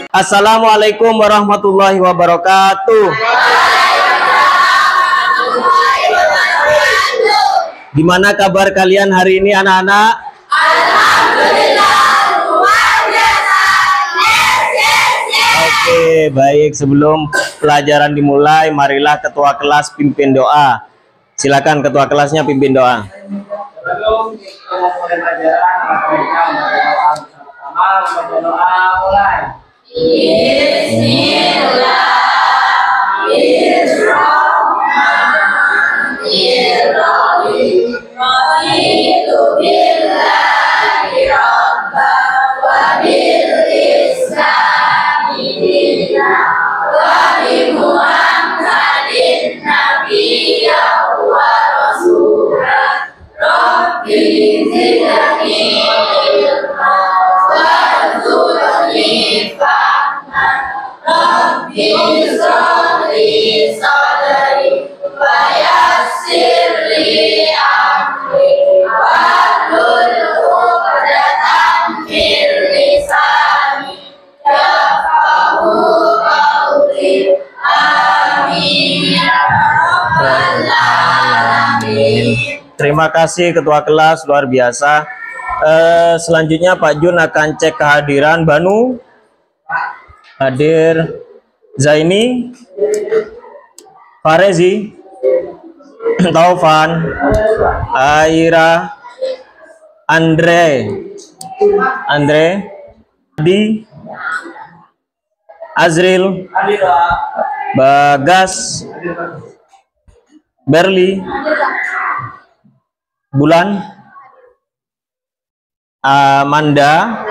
Assalamualaikum warahmatullahi wabarakatuh. Gimana kabar kalian hari ini anak-anak? Alhamdulillah, luar biasa. Oke, baik. Sebelum pelajaran dimulai, marilah ketua kelas pimpin doa. Silakan ketua kelasnya pimpin doa. Sebelum kita mulai pelajaran, kita berdoa bersama-sama. Berdoa mulai. Bismillahirrahmanirrahim. Raditu billahi rabban wa bil islami dinan wa bi Muhammadin nabiyyan wa rasulan. Rabbi zidni ilma warzuqni fahman. Rabbi shrahli sadri wa yassir li amri wahlul 'uqdatam min lisani yafqahu qawli. Amin ya rabbal alamin. Terima kasih ketua kelas, luar biasa. Selanjutnya Pak Jun akan cek kehadiran. Banu hadir, Zaini, Farezi, Taufan, Aira, Andre, Adi, Azril, Bagas, Berli, Bulan, Amanda,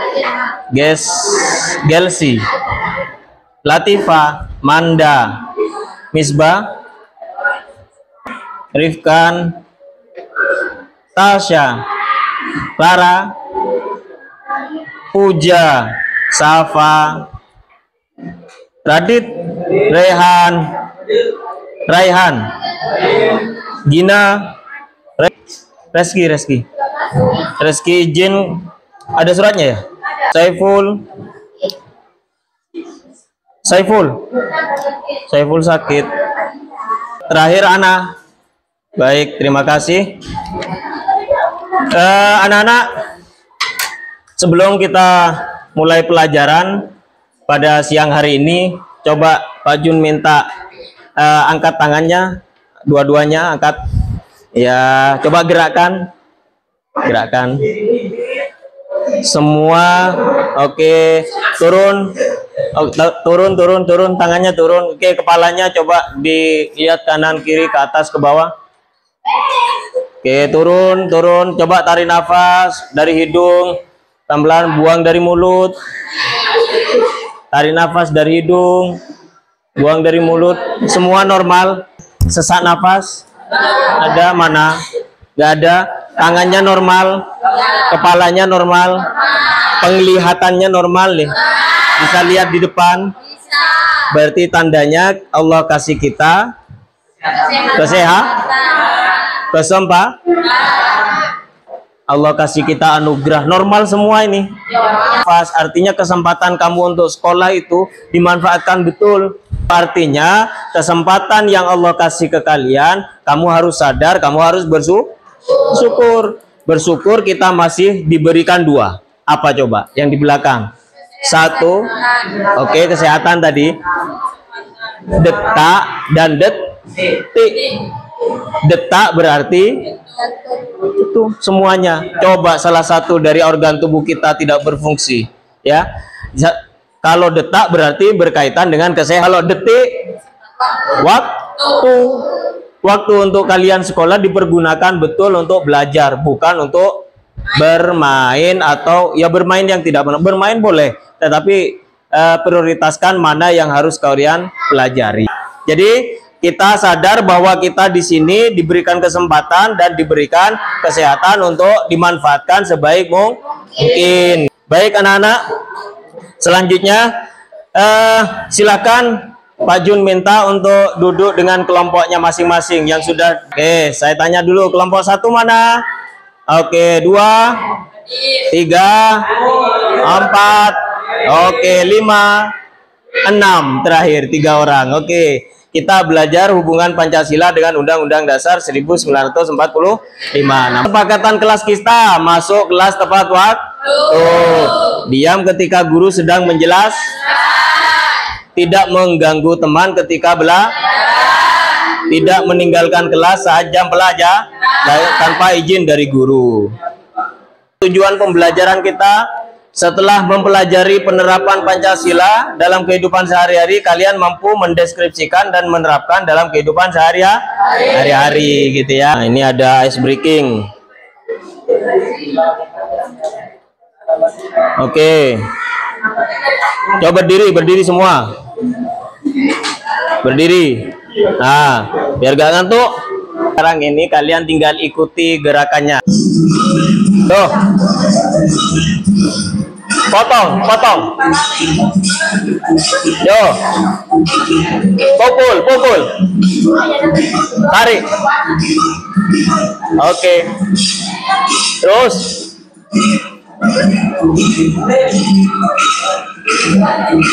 Gelsi, Latifa, Manda, Misbah, Rifkan, Tasya, Clara, Puja, Safa, Radit, Raihan, Gina, Reski izin, ada suratnya ya? Saiful sakit. Terakhir Ana. Baik, terima kasih. Anak-anak, sebelum kita mulai pelajaran pada siang hari ini, coba Pak Jun minta angkat tangannya, dua-duanya angkat. Ya, coba gerakkan semua. Oke, turun tangannya turun. Oke, kepalanya coba dilihat kanan kiri ke atas ke bawah. Oke, turun, coba tarik nafas dari hidung, pelan-pelan buang dari mulut. Tarik nafas dari hidung, buang dari mulut. Semua normal. Sesak nafas ada mana? Gak ada. Tangannya normal, kepalanya normal, penglihatannya normal nih. Bisa lihat di depan. Berarti tandanya Allah kasih kita kesempatan. Allah kasih kita anugerah, normal semua ini. Pas artinya kesempatan kamu untuk sekolah itu dimanfaatkan betul. Artinya kesempatan yang Allah kasih ke kalian, kamu harus sadar, kamu harus bersyukur kita masih diberikan dua. Apa coba? Yang di belakang. Satu, oke, kesehatan tadi. Detak dan detik. Detak berarti itu semuanya. Coba salah satu dari organ tubuh kita tidak berfungsi, ya. Kalau detak berarti berkaitan dengan kesehatan. Kalau detik, waktu untuk kalian sekolah dipergunakan betul untuk belajar, bukan untuk bermain atau ya bermain yang tidak benar. Bermain boleh, tetapi prioritaskan mana yang harus kalian pelajari. Jadi kita sadar bahwa kita di sini diberikan kesempatan dan diberikan kesehatan untuk dimanfaatkan sebaik mungkin. Baik anak-anak, selanjutnya silakan Pak Jun minta untuk duduk dengan kelompoknya masing-masing yang sudah. Oke, saya tanya dulu, kelompok satu mana? Oke, 2, 3, 4, oke, 5, 6 terakhir 3 orang. Oke, kita belajar hubungan Pancasila dengan Undang-Undang Dasar 1945. Nah, kesepakatan kelas kita masuk kelas tepat waktu. Diam ketika guru sedang menjelaskan. Tidak mengganggu teman ketika belajar. Tidak meninggalkan kelas saat jam pelajar tanpa izin dari guru. Tujuan pembelajaran kita, setelah mempelajari penerapan Pancasila dalam kehidupan sehari-hari, kalian mampu mendeskripsikan dan menerapkan dalam kehidupan sehari-hari gitu ya. Nah, ini ada ice breaking. Oke. Coba berdiri semua. Berdiri. Nah, biar gak ngantuk. Sekarang ini kalian tinggal ikuti gerakannya. Tuh. Potong. Yo. Pukul. Tarik. Oke. Terus.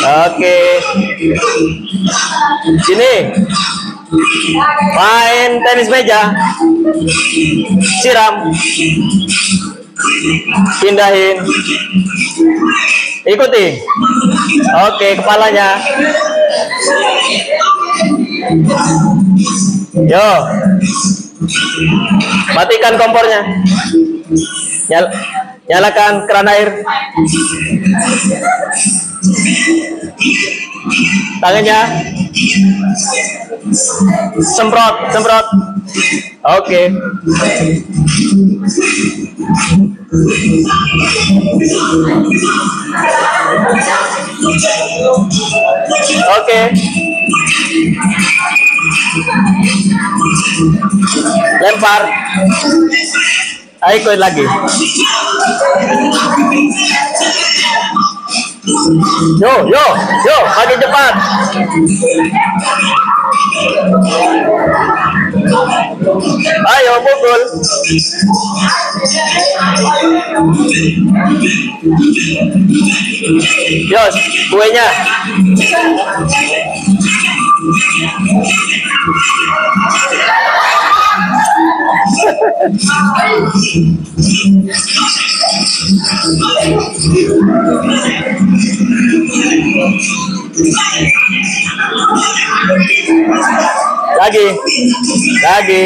Oke. Sini. Main tenis meja. Siram. Pindahin. Ikuti. Oke, kepalanya. Yo. Matikan kompornya. Nyalakan keran air. Tangannya. Semprot. Oke. Oke. Lempar. Ayo ikut lagi. Yo, makin cepat. Ayo pukul. Yos, kuenya. Lagi. Oke.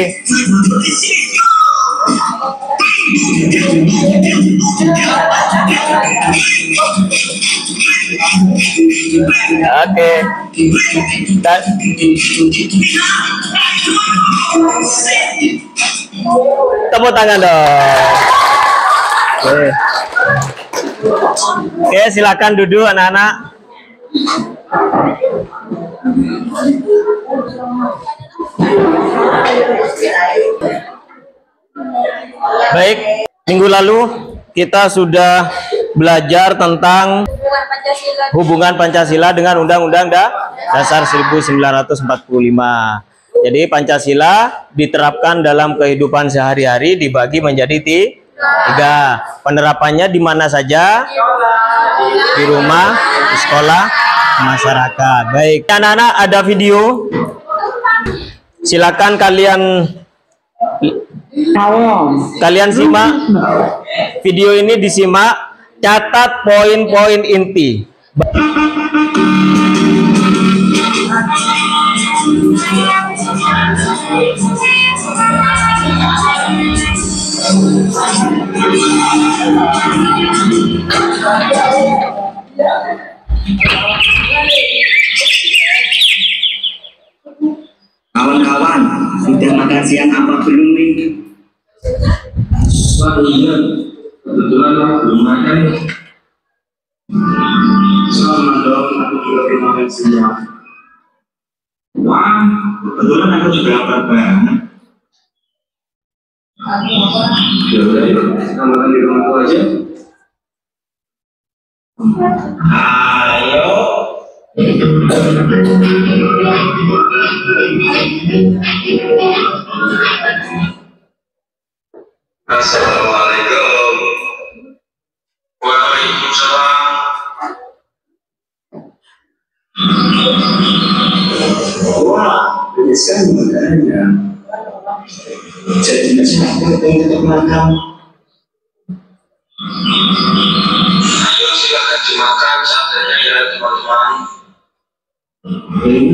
Tepuk tangan dong. Oke, silakan duduk anak-anak. Baik, minggu lalu kita sudah belajar tentang hubungan Pancasila dengan Undang-Undang Dasar 1945. Jadi Pancasila diterapkan dalam kehidupan sehari-hari dibagi menjadi 3. Penerapannya di mana saja? Di rumah, di sekolah, masyarakat. Baik, anak-anak ada video. Silakan kalian simak. Video ini disimak, catat poin-poin inti. Kawan-kawan, sudah makan siang apa belum nih? Wah iya, kebetulan belum makan. Sama dong, aku juga belum makan siang. Wah, kebetulan aku juga lapar banget. Ya udah yuk, kita makan di rumahku aja. Ayo. Assalamualaikum. Waalaikumsalam. Wah, menyesal makanya. Jadi masyarakat yang tetap makan. Ayo silakan dimakan seadanya ya teman-teman. Ini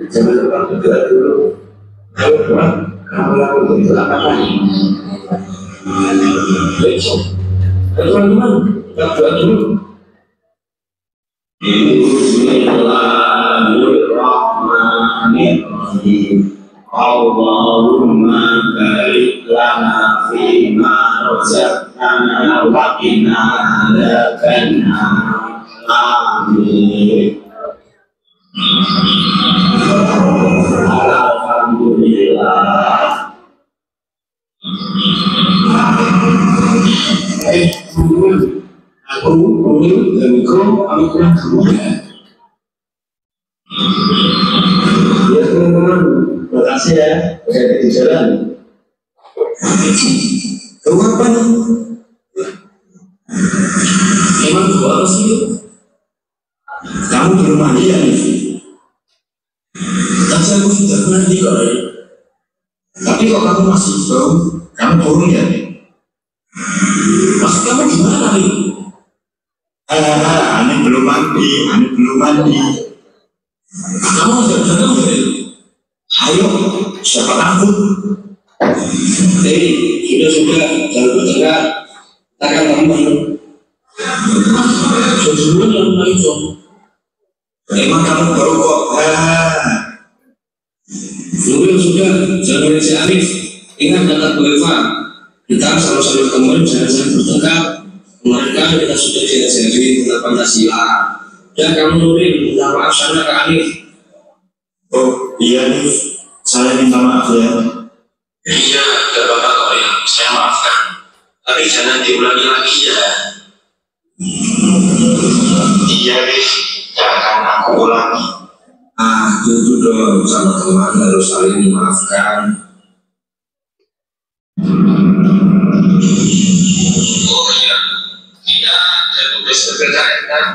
jangan lupa berdoa dulu. Ayo Tuhan, kamu lakukan itu apa? Besok, teman-teman, kita berdoa dulu. Bismillahirrahmanirrahim. Allahumma barik lana fima razaqtana wa qina adzabannar. Amin. Alhamdulillah. Aku dan kau kurang kemudian. Ya teman-teman, terima kasih ya, saya di jalan. Kamu apa nih? Emang gua apa sih? Kamu di rumah dia nih. Tapi aku sudah ngerti kok. Tapi kok kamu masih belum? Kamu turun ya? Maksud kamu gimana nih? Aneh belum mandi. Kamu sudah datang ya? Ayo, siapa takut? Sudah, jangan bertengkar. Takkan kamu. Sejujurnya yang lain dong. Emang kamu baru kok? Sudah, jangan si Arif. Ingat kata Bu Eva, kita sama-sama teman, jangan bertengkar. Mereka kita sudah diajari tentang Pancasila. Dan kamu nurin minta maaf sana ke Arif. Oh iya nih, saya minta maaf ya. Iya, gak apa-apa kok ya, saya maafkan. Tapi jangan diulangi lagi ya. Iya Rif, jangan aku ulangi. Itu dong, sama teman harus saling memaafkan. Oh iya, tidak ada tugas perbedaan kan?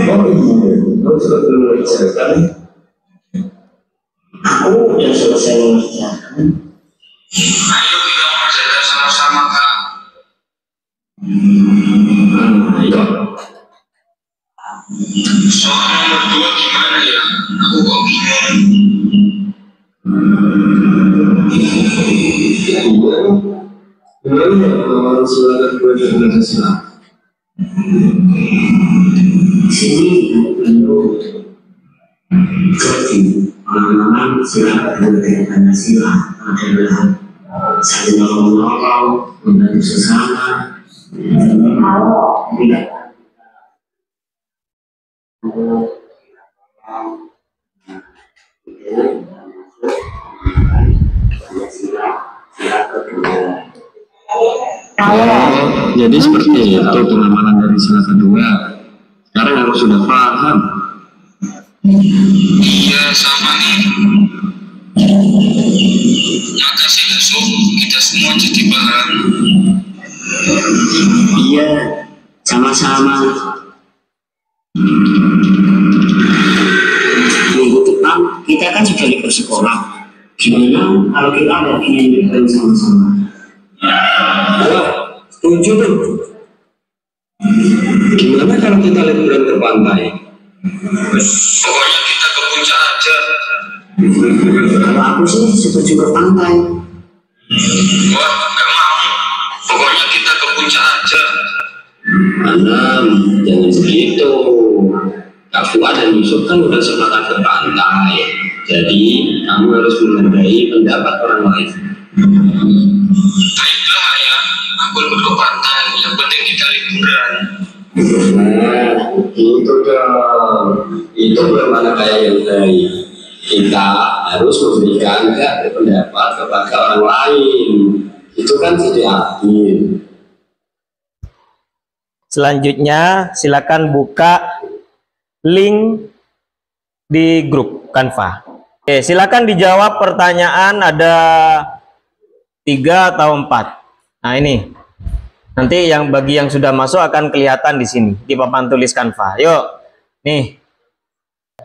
Oh iya, kamu sudah mengerjakan. Aku yang selesai mengerjakan. Ayo kita mengerjakan sama-sama kak. Ayo. Soal nomor 2 gimana ya? Aku kok bingung. Gimana kalau silakan belajar Pancasila? Sini perlu jadi orang-orang silakan belajar Pancasila adalah saling menolong, membantu sesama. Tidak. Jadi seperti itu pengamalan dari sila kedua. Sekarang aku sudah paham. Iya sama nih. Makasih Daso, kita semua jadi paham. Iya, sama-sama. Minggu depan kita kan sudah libur sekolah. Gimana kalau kita ada ingin libur sama-sama? Wah, setuju tuh. Gimana kalau kita liburan ke pantai? Pokoknya kita ke puncak aja. Kalau aku sih setuju ke pantai. Wah, gak mau. Pokoknya kita ke puncak aja. Anam, jangan begitu. Kak Fuad dan Yusuf kan udah sepakat ke pantai. Jadi, kamu harus menghargai pendapat orang lain. Baiklah ya, aku ikut ke pantai. Yang penting kita liburan. Nah, itu dong. Itu belum ada kayak yang baik. Kita harus memberikan hak pendapat kepada orang lain. Itu kan tidak adil. Selanjutnya silakan buka link di grup Canva. Oke, silakan dijawab pertanyaan, ada 3 atau 4. Nah ini Nanti yang bagi yang sudah masuk akan kelihatan di sini di papan tulis Canva. Yuk, nih.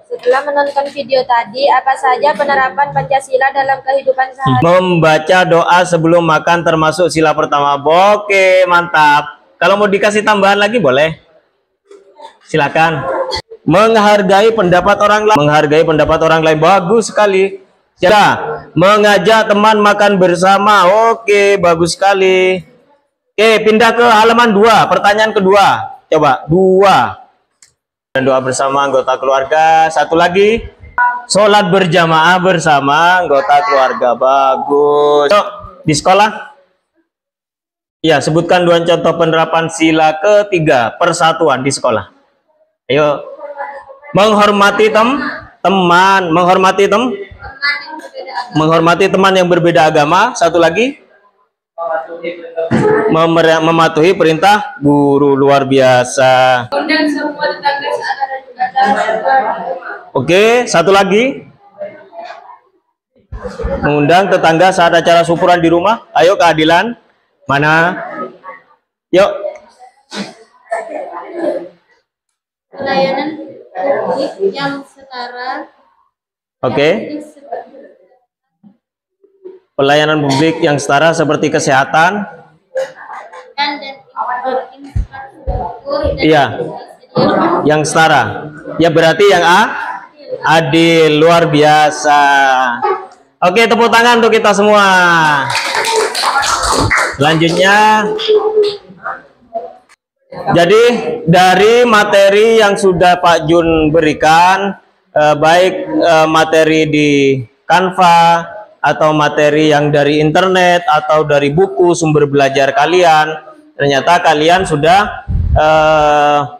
Setelah menonton video tadi, apa saja penerapan Pancasila dalam kehidupan sehari-hari? Membaca doa sebelum makan termasuk sila pertama. Oke, mantap. Kalau mau dikasih tambahan lagi boleh. Silakan. Menghargai pendapat orang lain. Menghargai pendapat orang lain. Bagus sekali. Ya, mengajak teman makan bersama. Oke, bagus sekali. Oke, pindah ke halaman 2. Pertanyaan kedua. Coba, 2. Dan doa bersama anggota keluarga. Satu lagi. Sholat berjamaah bersama anggota keluarga. Bagus. Yuk, di sekolah. Ya, sebutkan 2 contoh penerapan sila ketiga. Persatuan di sekolah. Ayo. Menghormati teman. Menghormati teman yang berbeda agama. Satu lagi. Mematuhi perintah guru. Luar biasa. Undang semua tetangga saat ada Oke, satu lagi. Mengundang tetangga saat acara syukuran di rumah. Ayo, keadilan. Mana? Yuk. pelayanan publik yang setara. Oke. Pelayanan publik yang setara seperti kesehatan. Dan infrastruktur Iya. Yang setara. Ya berarti yang A. Adil. Luar biasa. Oke, tepuk tangan untuk kita semua. Selanjutnya. Jadi dari materi yang sudah Pak Jun berikan, baik materi di Canva atau materi yang dari internet atau dari buku sumber belajar kalian, ternyata kalian sudah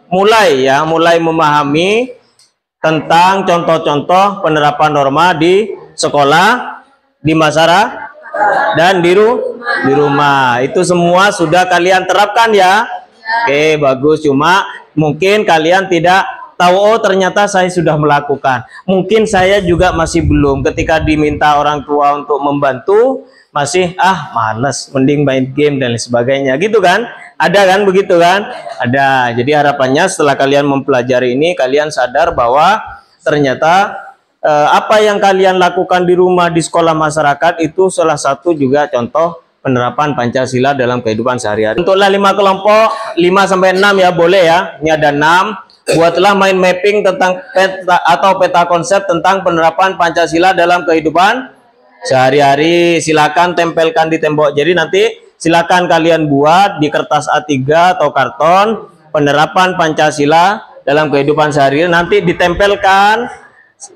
mulai memahami tentang contoh-contoh penerapan norma di sekolah, di masyarakat, dan di rumah. Itu semua sudah kalian terapkan ya. Oke, bagus. Cuma mungkin kalian tidak tahu, oh ternyata saya sudah melakukan. Mungkin saya juga masih belum. Ketika diminta orang tua untuk membantu, masih males, mending main game dan lain sebagainya. Gitu kan? Ada kan begitu kan? Ada. Jadi harapannya setelah kalian mempelajari ini, kalian sadar bahwa ternyata apa yang kalian lakukan di rumah, di sekolah masyarakat itu salah satu juga contoh penerapan Pancasila dalam kehidupan sehari-hari. Untuklah 5 kelompok, 5 sampai 6 ya, boleh ya. Ini ada 6. Buatlah mind mapping tentang peta konsep tentang penerapan Pancasila dalam kehidupan sehari-hari. Silakan tempelkan di tembok. Jadi nanti silakan kalian buat di kertas A3 atau karton penerapan Pancasila dalam kehidupan sehari-hari. Nanti ditempelkan.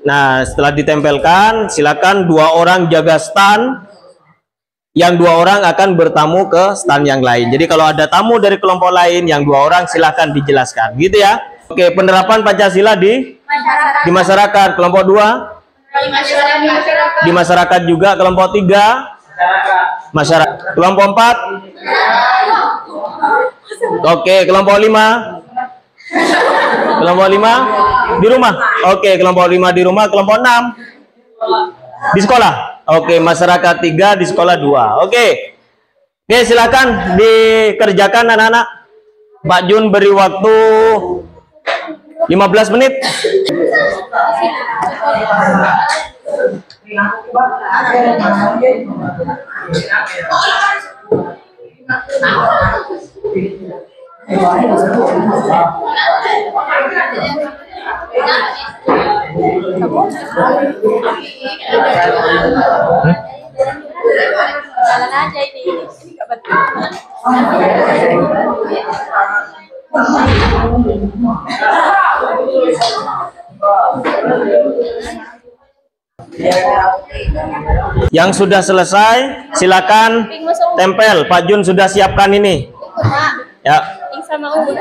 Nah, setelah ditempelkan, silakan 2 orang jaga stand. Yang 2 orang akan bertamu ke stand yang lain. Jadi kalau ada tamu dari kelompok lain, yang 2 orang silahkan dijelaskan, gitu ya. Oke, penerapan Pancasila di masyarakat. Kelompok 2 di masyarakat juga. Kelompok 3 masyarakat. Kelompok 4 oke. Kelompok 5 di rumah. Oke, kelompok 5 di rumah. Kelompok 6 di sekolah. Oke, masyarakat 3, di sekolah 2. Oke. Oke, silakan dikerjakan anak-anak. Pak Jun beri waktu 15 menit. Jalan aja ini nggak betul. Yang sudah selesai, silakan tempel. Pak Jun sudah siapkan ini. Ya. Sama umur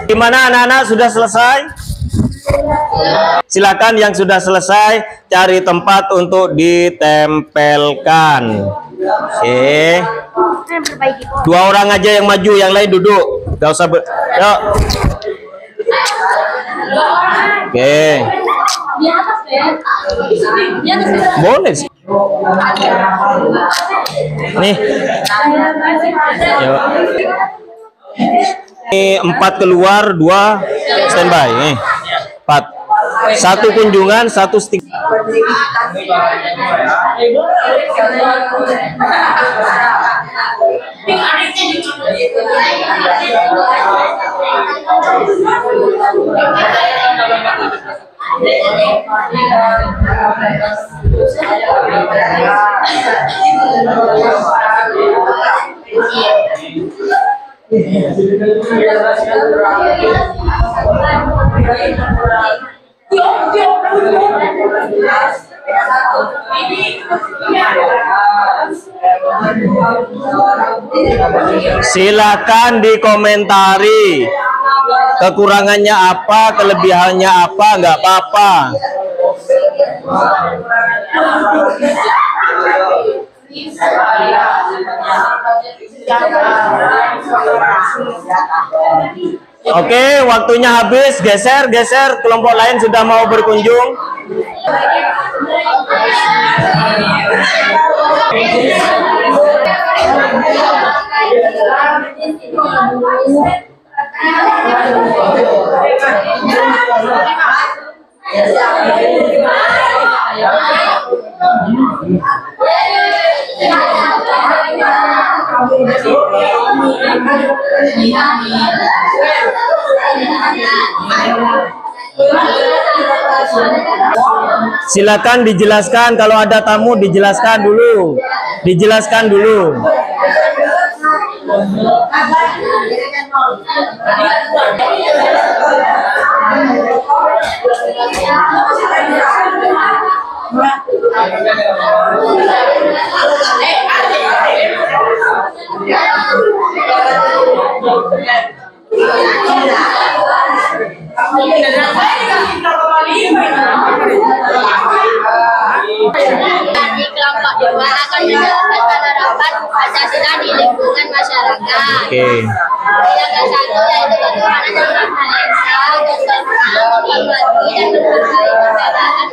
Gimana anak-anak, sudah selesai? Silakan yang sudah selesai cari tempat untuk ditempelkan. Oke. Dua orang aja yang maju, yang lain duduk. Gak usah yuk. Oke. Boleh sih. Nih. Yuk. Ini 4 keluar, 2 standby. Nih. 4. 1 kunjungan, 1 stick. Silakan dikomentari kekurangannya apa, kelebihannya apa, nggak apa-apa. Oke, waktunya habis. Geser, geser. Kelompok lain sudah mau berkunjung. Silakan dijelaskan, kalau ada tamu dijelaskan dulu. Dijelaskan dulu. Di kelompok 2 akan menjelaskan penerapan Pancasila di lingkungan masyarakat. Oke. Yang ke-1 yaitu ketuhanan yang Maha Esa, ketuhanan membagi dan menghargai perbedaan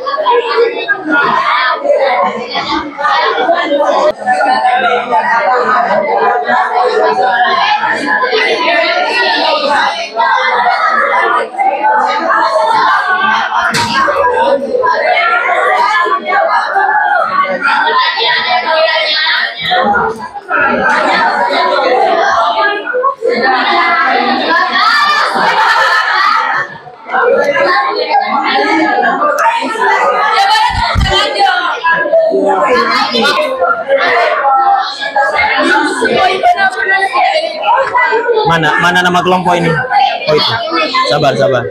Mana nama kelompok ini? Oh itu. Sabar, sabar.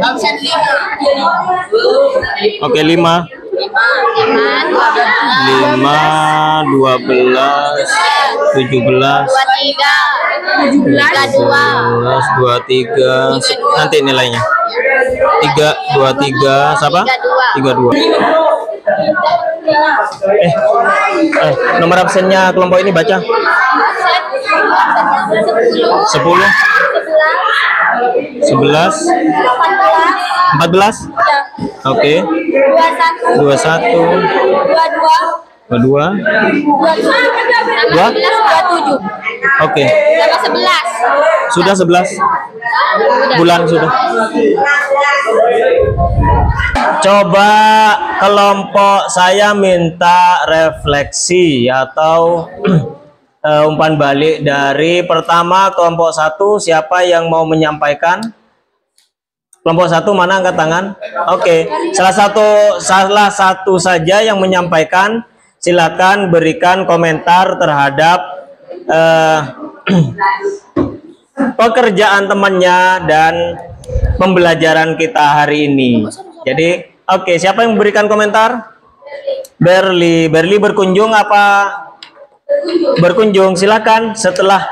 Absen 5. Oke, 5. 5, 12, 17, 23, nanti nilainya 3, 23, siapa? 32. Nomor absennya kelompok ini baca. 10, 11, 14. Oke. 21, 22, 27. Oke. Sama 11. Sudah 11 bulan sudah. Coba kelompok saya minta refleksi atau umpan balik dari pertama kelompok 1. Siapa yang mau menyampaikan? Kelompok 1 mana, angkat tangan? Oke, salah satu saja yang menyampaikan. Silakan berikan komentar terhadap pekerjaan temannya dan pembelajaran kita hari ini. Jadi, oke, siapa yang memberikan komentar? Berli berkunjung apa? Berkunjung, silakan. Setelah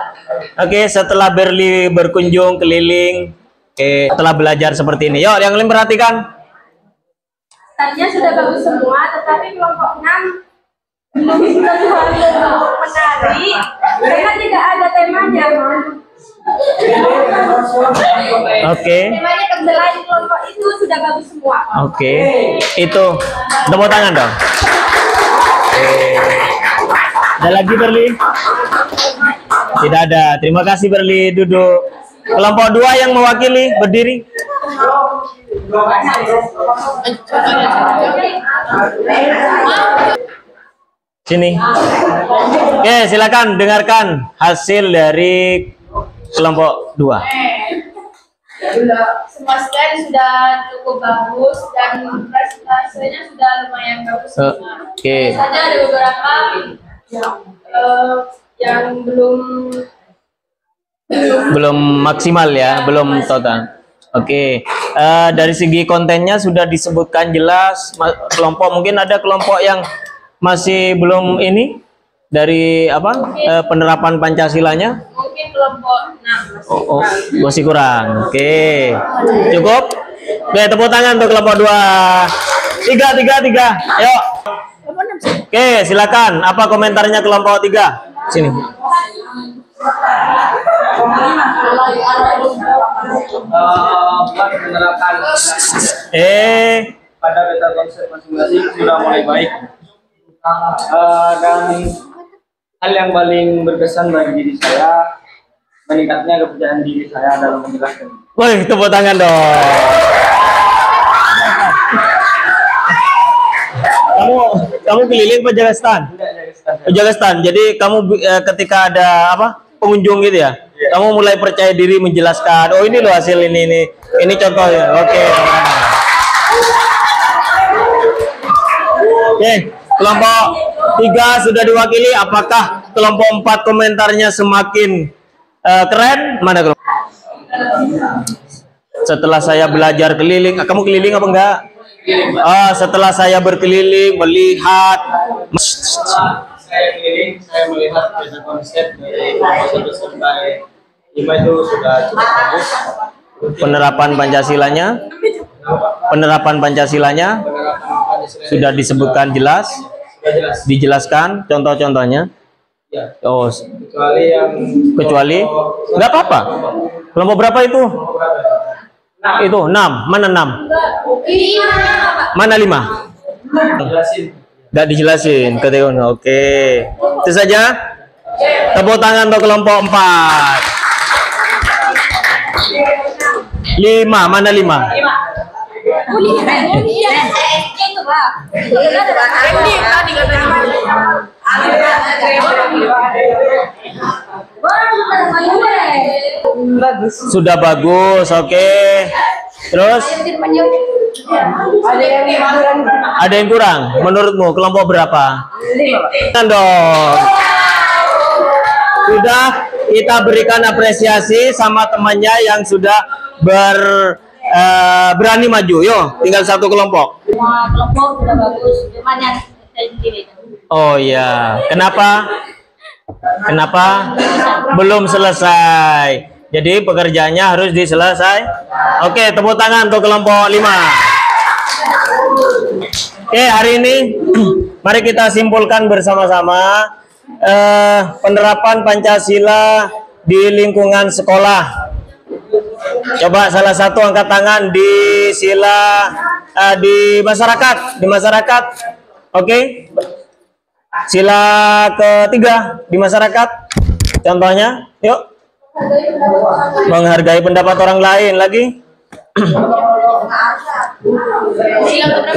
Berli berkunjung keliling Oke, setelah belajar seperti ini. Yuk, yang lain perhatikan. Tadinya sudah bagus semua, tetapi kelompok 6 belum terlalu menari karena tidak ada temanya. Oke. Temanya selain kelompok itu sudah bagus semua. Oke. Itu tepuk tangan dong. Ada lagi Berli? Tidak ada. Terima kasih Berli. Duduk. Kelompok 2 yang mewakili berdiri. Sini. Oke, silakan dengarkan hasil dari kelompok 2. Semua slide sudah cukup bagus dan presentasinya sudah lumayan bagus. Oke. Saja ada beberapa yang belum maksimal ya, belum total. Oke. Dari segi kontennya sudah disebutkan jelas. Kelompok mungkin ada kelompok yang masih belum ini dari apa penerapan Pancasilanya? mungkin kelompok 6 Masih kurang. Oke. Cukup? Oke, tepuk tangan untuk kelompok 2. 3. Ayo. Oke, silakan. Apa komentarnya kelompok 3? Sini. Buat menerapkan pada beta konsep masing-masing sudah mulai baik. Dan hal yang paling berkesan bagi diri saya meningkatnya kepercayaan diri saya dalam menjelaskan. Woi, tepuk tangan dong. Kamu keliling penjaga stand? Penjaga stand. Jadi kamu ketika ada apa pengunjung gitu ya, kamu mulai percaya diri menjelaskan. Oh ini loh hasil ini contohnya. Oke. Oke, kelompok 3 sudah diwakili. Apakah kelompok 4 komentarnya semakin keren? Mana kelompok? Setelah saya belajar keliling, kamu keliling apa enggak? Setelah saya berkeliling melihat. Saya keliling, saya melihat beda konsep dari kelompok 1 sampai 5 itu sudah cukup bagus. Penerapan Pancasilanya sudah disebutkan jelas, dijelaskan contoh-contohnya. Ya. Oh, Kecuali nggak apa-apa. Kelompok berapa itu? Itu 6. Mana 6? Mana 5? Jelasin. Nggak dijelasin. Oke. Itu saja. Tepuk tangan untuk kelompok 4. 5. Mana 5? Sudah bagus. Oke. Terus ada yang kurang menurutmu? Kelompok berapa? 5. Dong. Sudah kita berikan apresiasi sama temannya yang sudah berani maju. Yo, tinggal 1 kelompok. semua kelompok sudah bagus, cuman yang saya sendiri. Oh iya, kenapa belum selesai? Jadi pekerjaannya harus diselesai. Oke, tepuk tangan untuk kelompok 5. Oke, hari ini mari kita simpulkan bersama-sama penerapan Pancasila di lingkungan sekolah. Coba salah satu angkat tangan di sila di masyarakat. Oke. Sila ketiga di masyarakat. Contohnya, yuk. Menghargai pendapat orang lain lagi.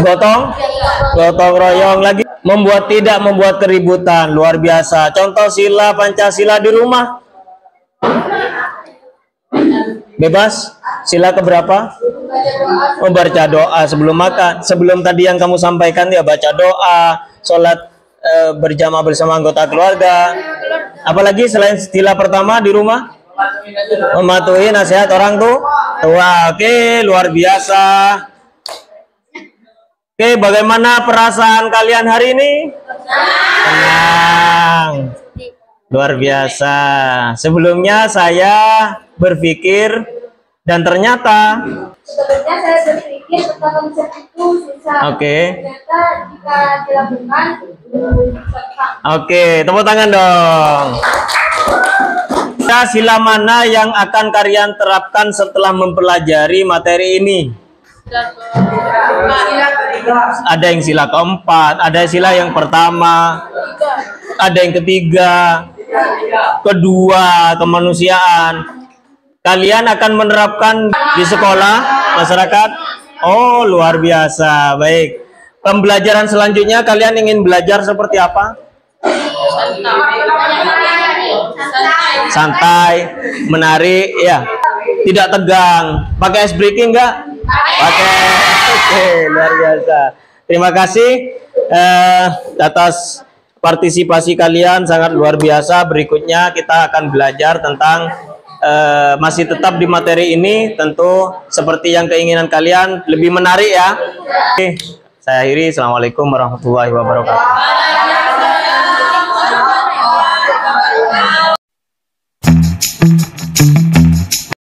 Gotong royong lagi. Tidak membuat keributan, luar biasa. Contoh sila Pancasila di rumah. Bebas. Sila keberapa? Membaca doa sebelum makan. Sebelum tadi yang kamu sampaikan ya, baca doa, sholat berjamaah bersama anggota keluarga. Apalagi selain sila pertama di rumah? Mematuhi nasihat orang tua. Oke, luar biasa. Oke, bagaimana perasaan kalian hari ini? Tenang. Luar biasa. Sebelumnya saya berpikir Dan ternyata, Sebelumnya saya berpikir tentang konsep itu susah. oke. Ternyata jika dilakukan, cepat. Oke, tepuk tangan dong. Sila mana yang akan kalian terapkan setelah mempelajari materi ini? Ada yang sila keempat, ada sila yang pertama, ada yang ketiga, kedua, kemanusiaan. Kalian akan menerapkan di sekolah, masyarakat? Oh, luar biasa. Baik. Pembelajaran selanjutnya kalian ingin belajar seperti apa? Santai, menarik, ya. Tidak tegang. Pakai ice breaking enggak? Pakai. Oke, luar biasa. Terima kasih atas partisipasi kalian, sangat luar biasa. Berikutnya kita akan belajar tentang masih tetap di materi ini, tentu seperti yang keinginan kalian, lebih menarik ya. Oke, saya akhiri. Assalamualaikum warahmatullahi wabarakatuh.